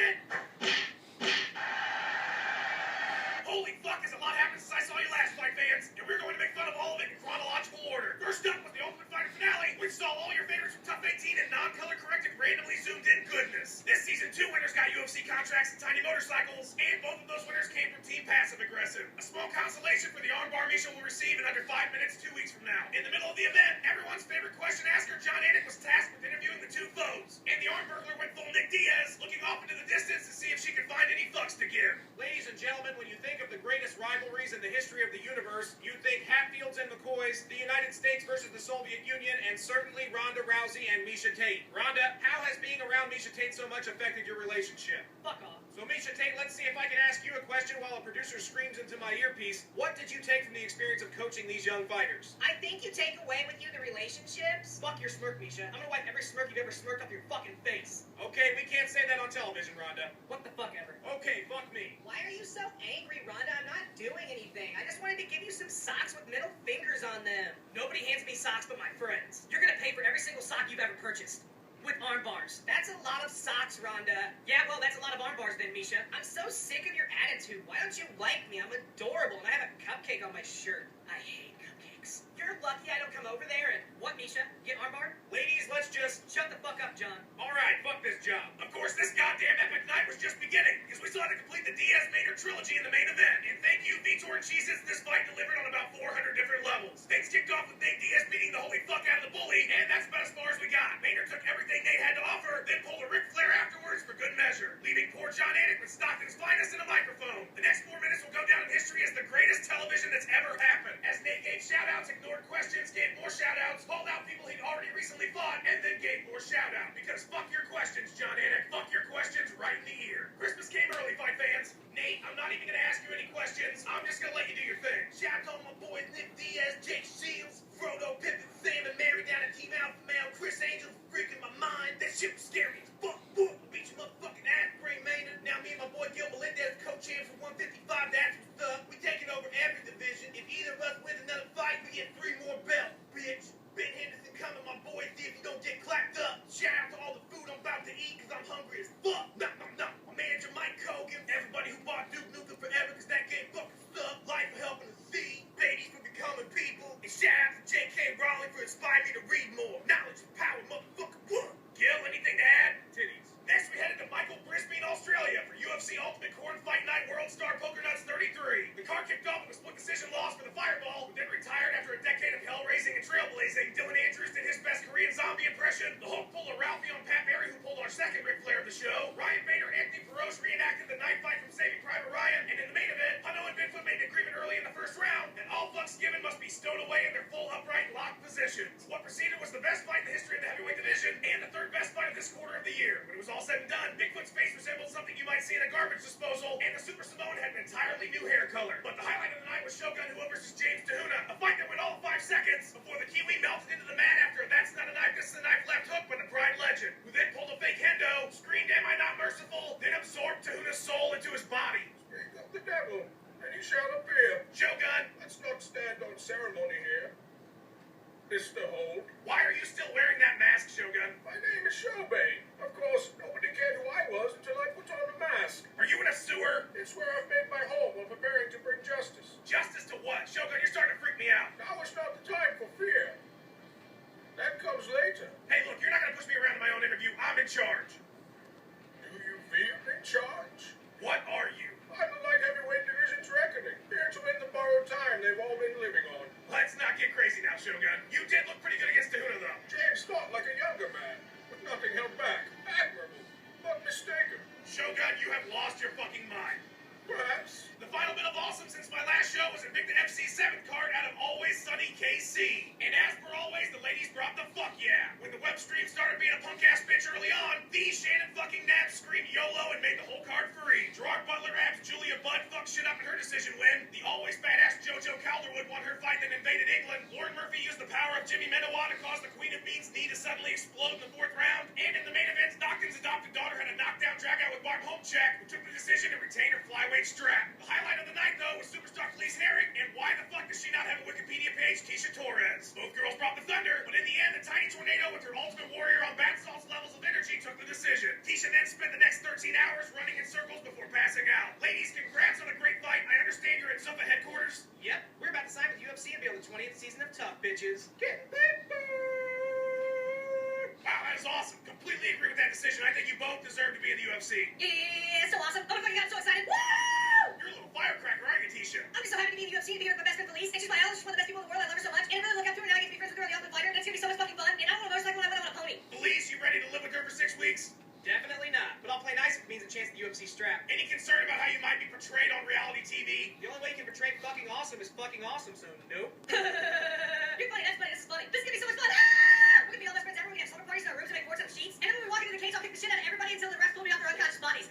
it? Holy fuck, has a lot happened since I saw you last fight, fans, and we're going to make fun of all of it in chronological order. First up was the Ultimate Fighter finale, which saw all your favorites from Tough 18 and non-color corrected randomly zoomed in goodness. This season 2 winners got UFC contracts and tiny motorcycles, and both of those winners came from Team Passive Aggressive. A small consolation for the armbar Misha will receive in under 5 minutes 2 weeks from now. In the middle of the event, everyone's favorite question asker, John Anik, was tasked with interviewing the two foes, and the arm burglar went full Nick Diaz, looking off into the distance to see if she could find any fucks to give. Ladies and gentlemen, when you think of the greatest rivalries in the history of the universe, you think Hatfields and McCoys, the United States versus the Soviet Union, and certainly Ronda Rousey and Misha Tate. Ronda, how has being around Misha Tate so much affected your relationship? Fuck off. So Misha Tate, let's see if I can ask you a question while a producer screams into my earpiece. What did you take from the experience of coaching these young fighters? I think you take away with you the relationships. Fuck your smirk, Misha. I'm gonna wipe every smirk you've ever smirked off your fucking face. Okay, we can't say that on television, Ronda. What the fuck ever. Okay, fuck me. Why are you so angry, Ronda? I'm not doing anything. I just wanted to give you some socks with middle fingers on them. Nobody hands me socks but my friends. You're gonna pay for every single sock you've ever purchased. With arm bars. That's a lot of socks, Ronda. Yeah, well, that's a lot of arm bars then, Misha. I'm so sick of your attitude. Why don't you like me? I'm adorable, and I have a cupcake on my shirt. I hate cupcakes. You're lucky I don't come over there and... What, Misha? Get arm barred? Ladies, let's just... Shut the fuck up, John. Alright, fuck this job. Of course, this goddamn epic night was just beginning, because we still had to complete the Diaz-Maynard trilogy in the main event. And thank you, Vitor and Cheez-Its, this fight delivered on about 400 different levels. Things kicked off with Nate Diaz beating the holy fuck out of the bully, and that's about as far as we got. Maynard took everything Nate had to offer, then pulled a Ric Flair afterwards for good measure, leaving poor John Anik with Stockton's finest in a microphone. The next 4 minutes will go down in history as the greatest television that's ever happened. As Nate gave shout-outs, ignored questions, gave more shout-outs, called out people he'd already recently fought, and then gave more shout-out. Because fuck your questions, John Anik. Fuck your questions right in the ear. Christmas came early, fight fans. Nate, I'm not even gonna ask you any questions. I'm just gonna let you do your thing. Shout out to my boys Nick Diaz, Jake Shields, Frodo, Pippin, Sam, and Mary down at Team Alpha Male, Chris Angel, freaking my mind. That shit was scary as fuck. Boy, beat your motherfucking ass, Bray Maynard. Now me and my boy Gil Melendez, co-champs for 155. That's what's up. We taking over every division. If either of us wins another fight, we get 3 more belts, bitch. Ben Henderson coming, my boy. See if you don't get clapped up. Shout out to all the food I'm about to eat, because I'm hungry as fuck. Nom, nom, nom. My manager Mike Kogan. Everybody who bought Duke Nukem Forever, because that game fucking sucked. Life for helping to see. Babies for becoming people. And shout out to J.K. Rowling for inspiring me to read more. Knowledge is power, motherfucker. What? Gil, anything to add? Titties. Next, we headed to Michael Brisby in Australia for UFC Ultimate Corn Fight Night World Star Poker Nuts 33. The card kicked off with a split decision loss for the Fireball, who then retired after a decade of hell-raising and trailblazing. Dylan Andrews did his best Korean zombie impression. The Hulk pulled a Ralphie on Pat Barry, who pulled our second Ric Flair of the show. Ryan Bader and Anthony Feroz reenacted the knife fight from Saving Private Ryan. And in the main event, Hano and Bigfoot made an agreement early in the first round that all fucks given must be stowed away in their full upright locked positions. What preceded was the best fight in the history of the heavyweight division and the third best fight of this quarter of the year. When it was all said and done, Bigfoot's face resembled something you might see in a garbage disposal, and the Super Samoan had an entirely new hair color. But the highlight of the night was Shogun Hua versus James Tahuna, a fight that went all of 5 seconds before the Kiwi melted into the mat after a "that's not a knife, this is a knife" left hook by the Pride legend, who then pulled a fake hendo, screamed "am I not merciful," then absorbed Tahuna's soul into his body. Speak of the devil, and you shall appear. Shogun, Let's not stand on ceremony here. Mr. Holt. why are you still wearing that mask, Shogun? My name is Showbane. Of course, nobody cared who I was until I put on the mask. Are you in a sewer? It's where I've made my home while preparing to bring justice. Justice to what? Shogun, you're starting to freak me out. Now is not the time for fear. That comes later. Hey, look, you're not gonna push me around in my own interview. I'm in charge. Do you feel in charge? What are you? I'm the light heavyweight division's reckoning, here to end the borrowed time they've all been living on. Let's not get crazy now, Shogun. You did look pretty good against Tahuna, though. James fought like a younger man, with nothing held back. Admirable, but mistaken. Shogun, you have lost your fucking mind. Perhaps. The final bit of awesome since my last show was Invicta FC 7th card out of Always Sunny KC. And as per always, the ladies brought the fuck yeah. When the web stream started being a punk-ass bitch early on, the Shannon fucking Knapp screamed YOLO and made the whole card free. Gerard Butler abs Julia Budd fucked shit up in her decision win. The always badass JoJo Calderwood won her fight then invaded England. Lauren Murphy used the power of Jimmy Menowa to cause the Queen of Beans' knee to suddenly explode in the 4th round. And in the main event, Stockton's adopted daughter had a knockdown dragout with Barb Holmchek, who took the decision to retain her flyweight strap. The highlight of the night, though, was Superstar Felice Herring, and why the fuck does she not have a Wikipedia page, Keisha Torres? Both girls brought the thunder, but in the end, the tiny tornado with her Ultimate Warrior on bath salts levels of energy took the decision. Keisha then spent the next 13 hours running decision. I think you both deserve to be in the UFC. Yeah, so awesome. Oh my god, I'm so excited. Woo! You're a little firecracker, aren't you, Tisha? I'm just so happy to be in the UFC and be here with my best friend Felice. And she's my idol. She's one of the best people in the world. I love her so much. And I really look up to her. Now I get to be friends with her on the Ultimate Fighter. And it's gonna be so much fucking fun. And I want a motorcycle and I want a pony. Felice, you ready to live with her for 6 weeks? Definitely not. But I'll play nice if it means a chance at the UFC strap. Any concern about how you might be portrayed on reality TV? The only way you can portray fucking awesome is fucking awesome, so nope. You're funny, that's funny, this is funny. This is gonna be so much fun! Ah! We're gonna be all best friends ever. We're gonna have slumber parties in our rooms and make forts on the sheets. And then when we walk into the cage, I'll kick the shit out of everybody until the refs pull me off their unconscious bodies.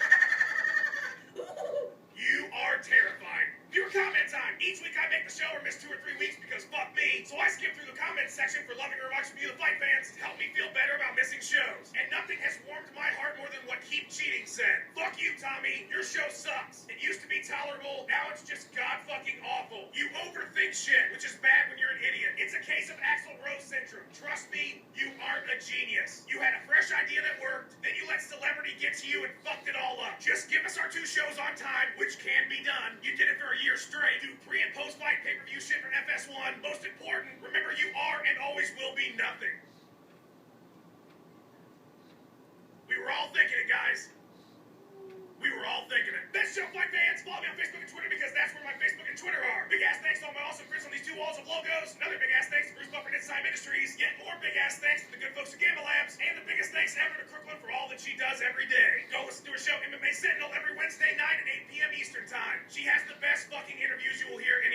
You are terrifying. Viewer comment time. Each week I make the show or miss 2 or 3 weeks because fuck me. So I skip through the comment section for loving remarks from you, the fight fans, to help me feel better about missing shows. And nothing has warmed my heart more than what Keep Cheating said. Fuck you, Tommy. Your show sucks. It used to be tolerable. Now it's just god fucking awful. You overthink shit, which is bad when you're an idiot. It's a case of Axl Rose syndrome. Trust me, you aren't a genius. You had a fresh idea that worked, then you let celebrity get to you and fucked it all up. Just give us our 2 shows on time, which can be done. You did it for a year straight. Do pre- and post-fight pay-per-view shit from FS1. Most important, remember you are and always will be nothing. We were all thinking it, guys. We were all thinking it. That's show, fight fans. Follow me on Facebook and Twitter because that's where my Facebook and Twitter are. Big ass thanks to all my awesome friends on these 2 walls of logos. Another big ass thanks to Bruce Buffer and Inside Ministries. Yet more big ass thanks to the good folks at Gamma Labs. And the biggest thanks ever to Crooklyn for all that she does every day. Go listen to her show MMA Sentinel every Wednesday night at 8 p.m. Eastern Time. She has the best fucking interviews you will hear in